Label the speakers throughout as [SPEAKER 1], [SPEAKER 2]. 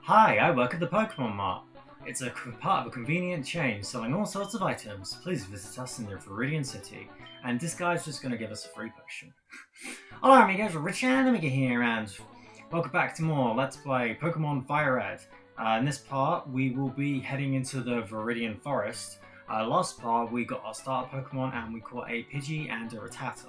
[SPEAKER 1] Hi, I work at the Pokémon Mart. It's a part of a convenient chain selling all sorts of items. Please visit us in the Viridian city. And this guy's just going to give us a free potion. Hello amigos, RadiShineAmigo here, and welcome back to more Let's Play Pokémon Fire Red. In this part, we will be heading into the Viridian forest. Last part, we got our starter Pokemon and we caught a Pidgey and a Rattata.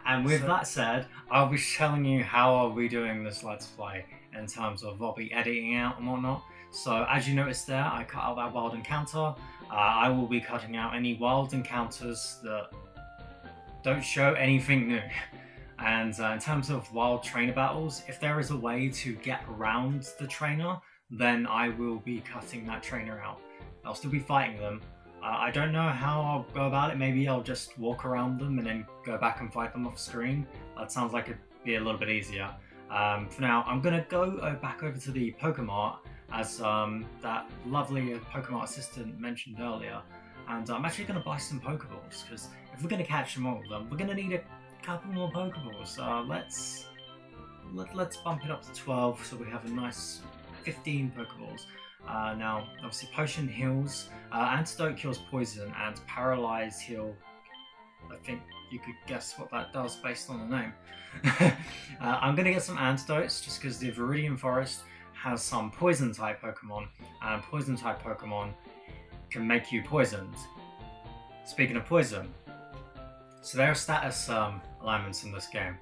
[SPEAKER 1] And with that said, I'll be telling you how are we doing this Let's Play in terms of what I'll be editing out and whatnot. So as you noticed there, I cut out that wild encounter. I will be cutting out any wild encounters that don't show anything new. And in terms of wild trainer battles, if there is a way to get around the trainer, then I will be cutting that trainer out. I'll still be fighting them. I don't know how I'll go about it. Maybe I'll just walk around them and then go back and fight them off screen. That sounds like it'd be a little bit easier. For now, I'm going to go back over to the Pokemart, as that lovely Pokemart assistant mentioned earlier. And I'm actually going to buy some Pokeballs, because if we're going to catch them all, then we're going to need a couple more Pokeballs. Let's bump it up to 12, so we have a nice 15 Pokeballs. Now, obviously, Potion heals, Antidote cures poison, and Paralyze heal. I think you could guess what that does based on the name. I'm going to get some antidotes just because the Viridian Forest has some poison type Pokemon, and poison type Pokemon can make you poisoned. Speaking of poison, so there are status alignments in this game.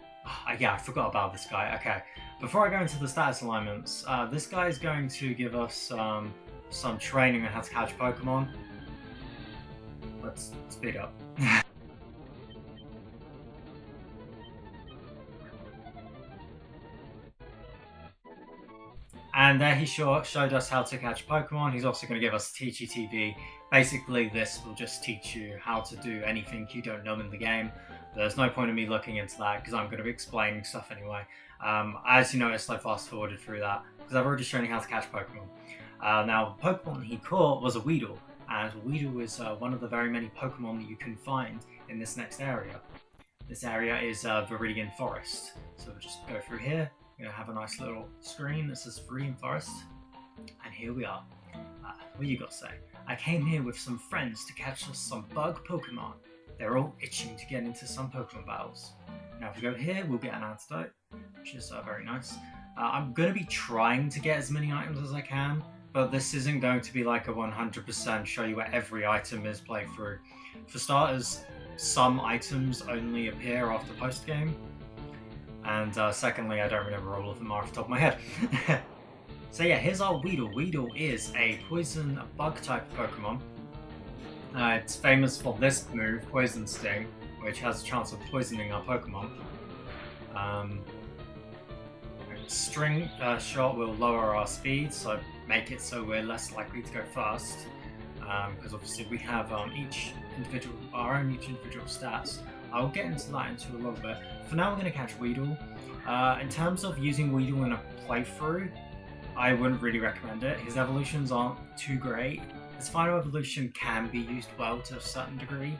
[SPEAKER 1] Yeah, I forgot about this guy. Okay, before I go into the status alignments, this guy is going to give us some training on how to catch Pokemon. Let's speed up. And there he showed us how to catch Pokemon. He's also going to give us Teachy TV. Basically, this will just teach you how to do anything you don't know in the game. There's no point in me looking into that because I'm going to be explaining stuff anyway. As you noticed, I fast forwarded through that because I've already shown you how to catch Pokemon. Now, the Pokemon he caught was a Weedle, and Weedle is one of the very many Pokemon that you can find in this next area. This area is Viridian Forest. So we'll just go through here. We're going to have a nice little screen that says Viridian Forest. And here we are. What you got to say? I came here with some friends to catch us some bug Pokemon. They're all itching to get into some Pokemon battles. Now if we go here, we'll get an antidote, which is very nice. I'm going to be trying to get as many items as I can, but this isn't going to be like a 100% show you where every item is playthrough. For starters, some items only appear after post-game. And secondly, I don't remember all of them off the top of my head. So yeah, here's our Weedle. Weedle is a poison bug type Pokemon. It's famous for this move, Poison Sting, which has a chance of poisoning our Pokemon. String Shot will lower our speed, so make it so we're less likely to go fast. Because obviously we have our own each individual stats. I'll get into that a little bit. For now, we're going to catch Weedle. In terms of using Weedle in a playthrough, I wouldn't really recommend it. His evolutions aren't too great. His final evolution can be used well to a certain degree,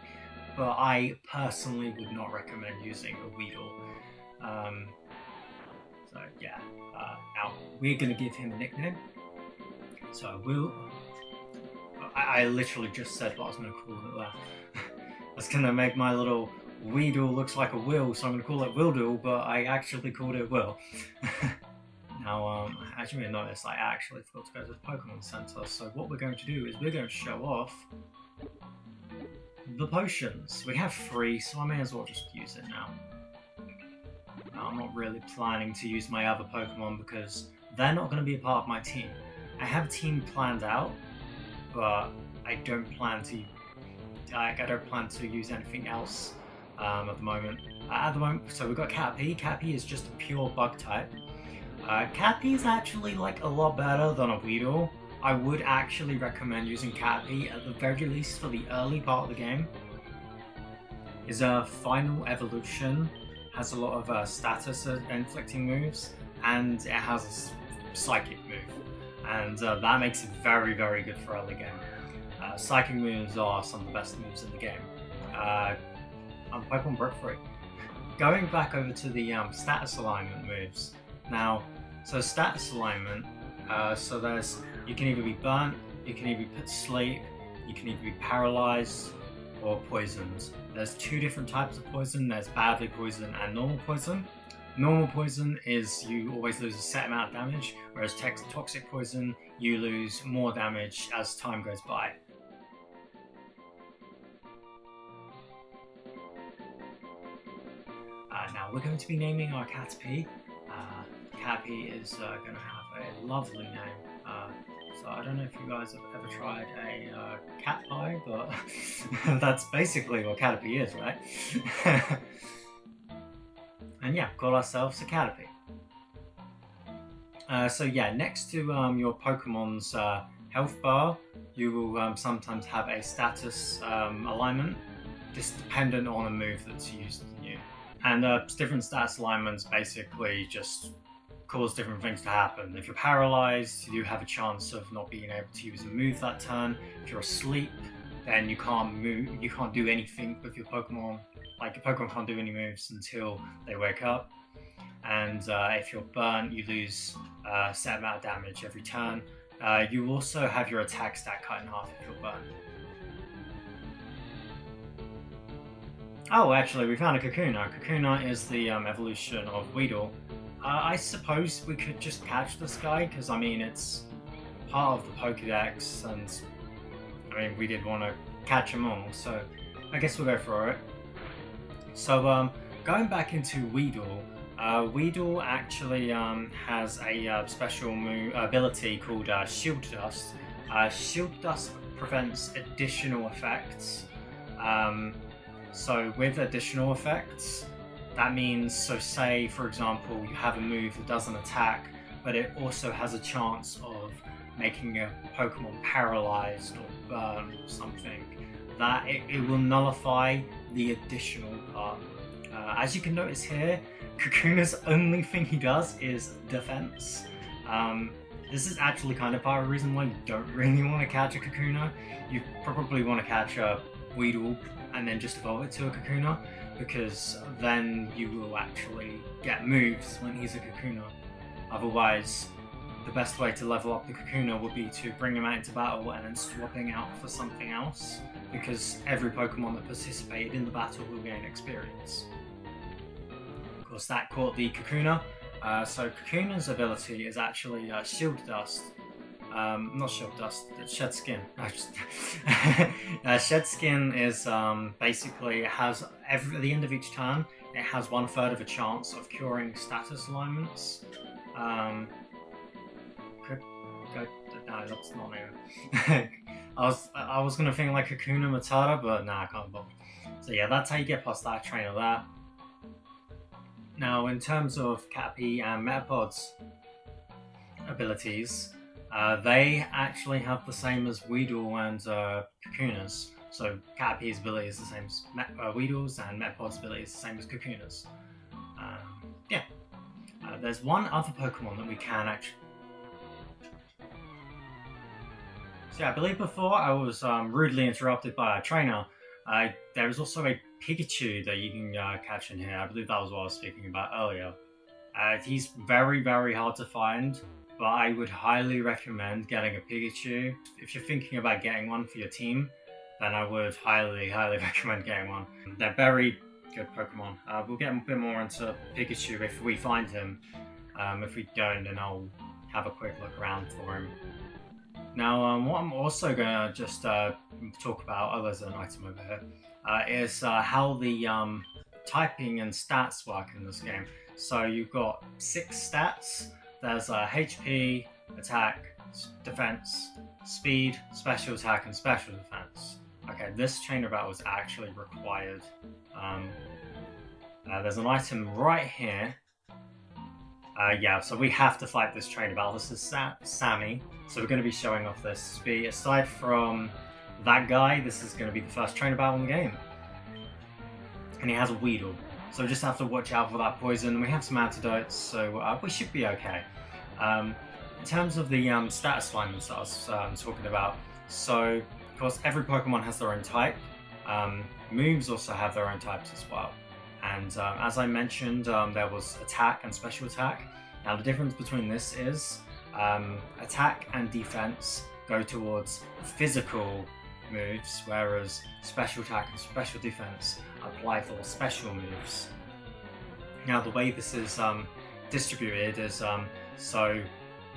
[SPEAKER 1] but I personally would not recommend using a Weedle. So yeah, now we're going to give him a nickname. So I literally just said what I was going to call it there. That's going to make my little Weedle looks like a Will, so I'm going to call it Weedle, but I actually called it Will. Now, as you may have noticed, I actually forgot to go to the Pokemon Center, so what we're going to do is we're going to show off the potions. We have 3, so I may as well just use it now. I'm not really planning to use my other Pokemon because they're not going to be a part of my team. I have a team planned out, but I don't plan to use anything else at the moment. So we've got Caterpie. Caterpie is just a pure bug type. Caterpie is actually like a lot better than a Weedle. I would actually recommend using Caterpie at the very least for the early part of the game. His final evolution has a lot of status inflicting moves, and it has a psychic move, and that makes it very, very good for early game. Psychic moves are some of the best moves in the game. I'm Pokemon Brick Free. Going back over to the status alignment moves. Now, so status alignment So you can either be burnt, you can either be put to sleep, you can either be paralyzed, or poisoned. There's 2 different types of poison. There's badly poison and normal poison. Normal poison is you always lose a set amount of damage, whereas toxic poison, you lose more damage as time goes by. Now we're going to be naming our Caterpie. Caterpie is going to have a lovely name. So I don't know if you guys have ever tried a cat pie, but that's basically what Caterpie is, right? And yeah, call ourselves a Caterpie. So yeah, next to your Pokemon's health bar, you will sometimes have a status alignment, just dependent on a move that's used on you. And different status alignments basically just cause different things to happen. If you're paralyzed, you have a chance of not being able to use a move that turn. If you're asleep, then you can't move, you can't do anything with your Pokemon. Like, your Pokemon can't do any moves until they wake up. And if you're burnt, you lose a set amount of damage every turn. You also have your attack stat cut in half if you're burnt. Oh, actually, we found a Kakuna. Kakuna is the evolution of Weedle. I suppose we could just catch this guy, because I mean, it's part of the Pokedex, and I mean, we did want to catch him all, so I guess we'll go for it. So, going back into Weedle, Weedle actually has a special ability called Shield Dust. Shield Dust prevents additional effects. So with additional effects, that means, so say for example you have a move that doesn't attack, but it also has a chance of making a Pokemon paralyzed or burned or something, that it will nullify the additional part. As you can notice here, Kakuna's only thing he does is defense. This is actually kind of part of the reason why you don't really want to catch a Kakuna. You probably want to catch a Weedle and then just evolve it to a Kakuna, because then you will actually get moves when he's a Kakuna. Otherwise, the best way to level up the Kakuna would be to bring him out into battle and then swapping out for something else, because every Pokemon that participated in the battle will gain experience. Of course, that caught the Kakuna. So Kakuna's ability is actually Shield Dust. Not Shield Dust, it's Shed Skin. Shed Skin is basically, it has, at the end of each turn, it has 1/3 of a chance of curing status alignments. No, that's not it. I was gonna think like Kakuna Matata, but nah, I can't bother. So yeah, that's how you get past that trainer there. Now, in terms of Caterpie and Metapod's abilities, they actually have the same as Weedle and Kakuna's. So Caterpie's ability is the same as Weedle's, and Metapod's ability is the same as Kakuna's. Yeah. There's one other Pokemon that we can actually... So yeah, I believe before I was rudely interrupted by a trainer. There is also a Pikachu that you can catch in here. I believe that was what I was speaking about earlier. He's very, very hard to find, but I would highly recommend getting a Pikachu. If you're thinking about getting one for your team, then I would highly, highly recommend getting one. They're very good Pokemon. We'll get a bit more into Pikachu if we find him. If we don't, then I'll have a quick look around for him. Now, what I'm also going to just talk about, oh, there's an item over here, is how the typing and stats work in this game. So you've got 6 stats. There's HP, attack, defense, speed, special attack, and special defense. Okay, this trainer battle is actually required. There's an item right here. Yeah, so we have to fight this trainer battle. This is Sammy. So we're going to be showing off this speed. Aside from ThatGuy, this is going to be the first trainer battle in the game. And he has a Weedle. So we just have to watch out for that poison. We have some antidotes, so we should be okay. In terms of the status alignments that I was talking about, so of course every Pokemon has their own type. Moves also have their own types as well. And as I mentioned, there was attack and special attack. Now the difference between this is attack and defense go towards physical moves, whereas special attack and special defense apply for special moves. Now, the way this is distributed is so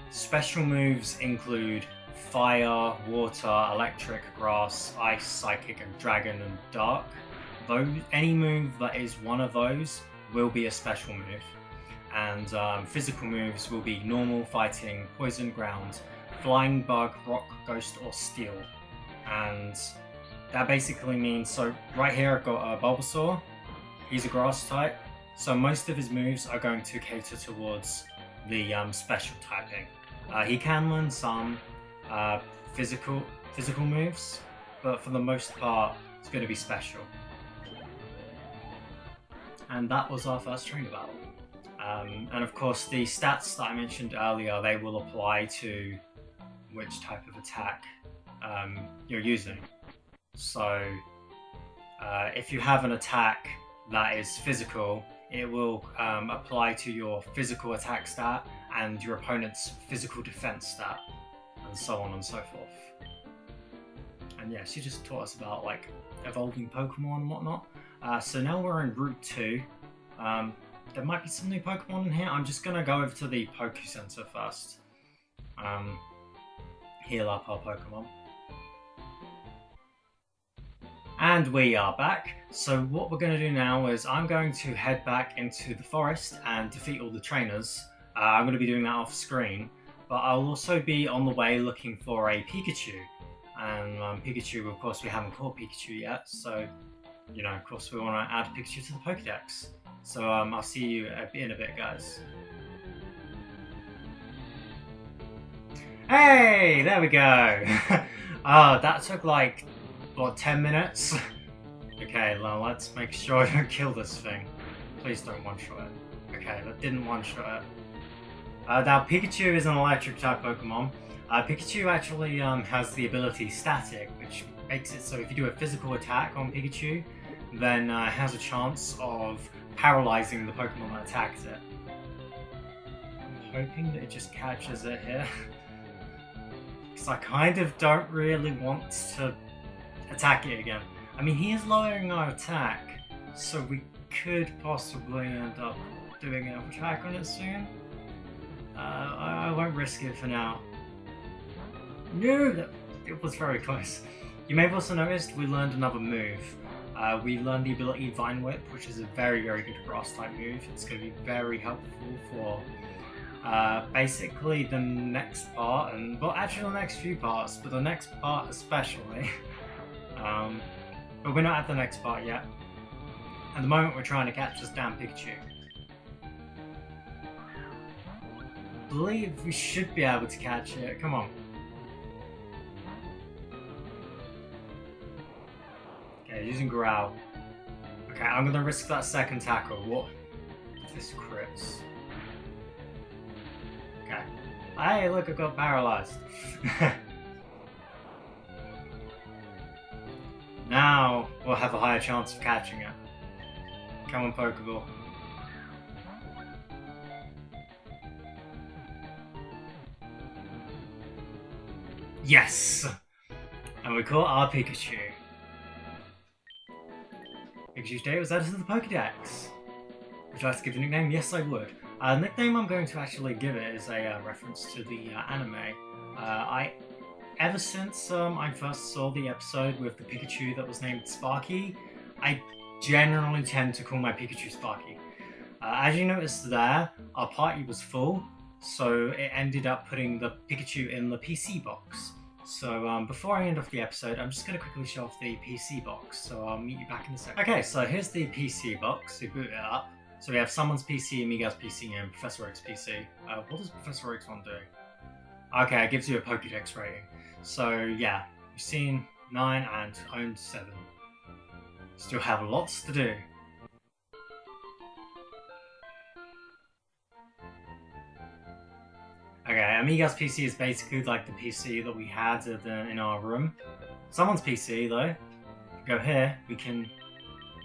[SPEAKER 1] special moves include fire, water, electric, grass, ice, psychic, and dragon, and dark. Any move that is one of those will be a special move, and physical moves will be normal, fighting, poison, ground, flying, bug, rock, ghost, or steel. And that basically means, so right here I've got Bulbasaur. He's a grass type, so most of his moves are going to cater towards the special typing. He can learn some physical moves, but for the most part it's going to be special. And that was our first trainer battle. And of course the stats that I mentioned earlier, they will apply to which type of attack you're using. So if you have an attack that is physical, it will apply to your physical attack stat and your opponent's physical defense stat, and so on and so forth. And yeah, she just taught us about like evolving Pokemon and whatnot. So now we're in Route 2. There might be some new Pokemon in here. I'm just gonna go over to the Poke Center first. Heal up our Pokemon. And we are back. So what we're going to do now is I'm going to head back into the forest and defeat all the trainers. I'm going to be doing that off screen, but I'll also be on the way looking for a Pikachu. And Pikachu, of course, we haven't caught Pikachu yet, so, you know, of course we want to add Pikachu to the Pokedex. So I'll see you in a bit, guys. Hey, there we go. That took like, what, 10 minutes? Okay, well, let's make sure I don't kill this thing. Please don't one-shot it. Okay, that didn't one-shot it. Now, Pikachu is an electric type Pokemon. Pikachu actually has the ability Static, which makes it so if you do a physical attack on Pikachu, then it has a chance of paralyzing the Pokemon that attacks it. I'm hoping that it just catches it here. Because I kind of don't really want to attack it again. I mean, he is lowering our attack, so we could possibly end up doing an attack on it soon. I won't risk it for now. No, it was very close. You may have also noticed we learned another move. We learned the ability Vine Whip, which is a very, very good grass type move. It's going to be very helpful for basically the next part, and well, actually the next few parts, but the next part especially. But we're not at the next part yet. At the moment, we're trying to catch this damn Pikachu. I believe we should be able to catch it. Come on. Okay, using Growl. Okay, I'm gonna risk that second tackle. What? This crits. Okay. Hey, look, I got paralyzed. Now we'll have a higher chance of catching it. Come on, Pokeball. Yes! And we caught our Pikachu. Pikachu's day was added to the Pokedex. Would you like to give a nickname? Yes, I would. The nickname I'm going to actually give it is a reference to the anime. Ever since I first saw the episode with the Pikachu that was named Sparky, I generally tend to call my Pikachu Sparky. As you noticed there, our party was full, so it ended up putting the Pikachu in the PC box. So before I end off the episode, I'm just going to quickly show off the PC box, so I'll meet you back in a second. Okay, so here's the PC box, we boot it up. So we have someone's PC, Amigo's PC, and Professor Oak's PC. What does Professor Oak's one do? Okay, it gives you a Pokédex rating. So yeah, you've seen 9 and owned 7. Still have lots to do. Okay, Amiga's PC is basically like the PC that we had in our room. Someone's PC though, if we go here, we can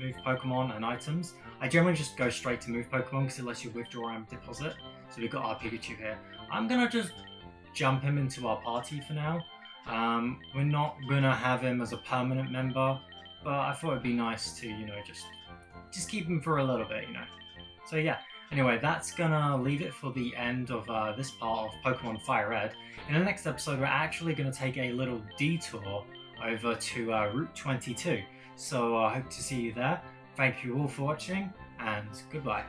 [SPEAKER 1] move Pokemon and items. I generally just go straight to move Pokemon because it lets you withdraw and deposit. So we've got our Pikachu here. I'm gonna just jump him into our party for now. We're not gonna have him as a permanent member, but I thought it'd be nice to, just keep him for a little bit, So yeah, anyway, that's gonna leave it for the end of this part of Pokemon Fire Red. In the next episode, we're actually gonna take a little detour over to Route 22. So I hope to see you there. Thank you all for watching, and goodbye.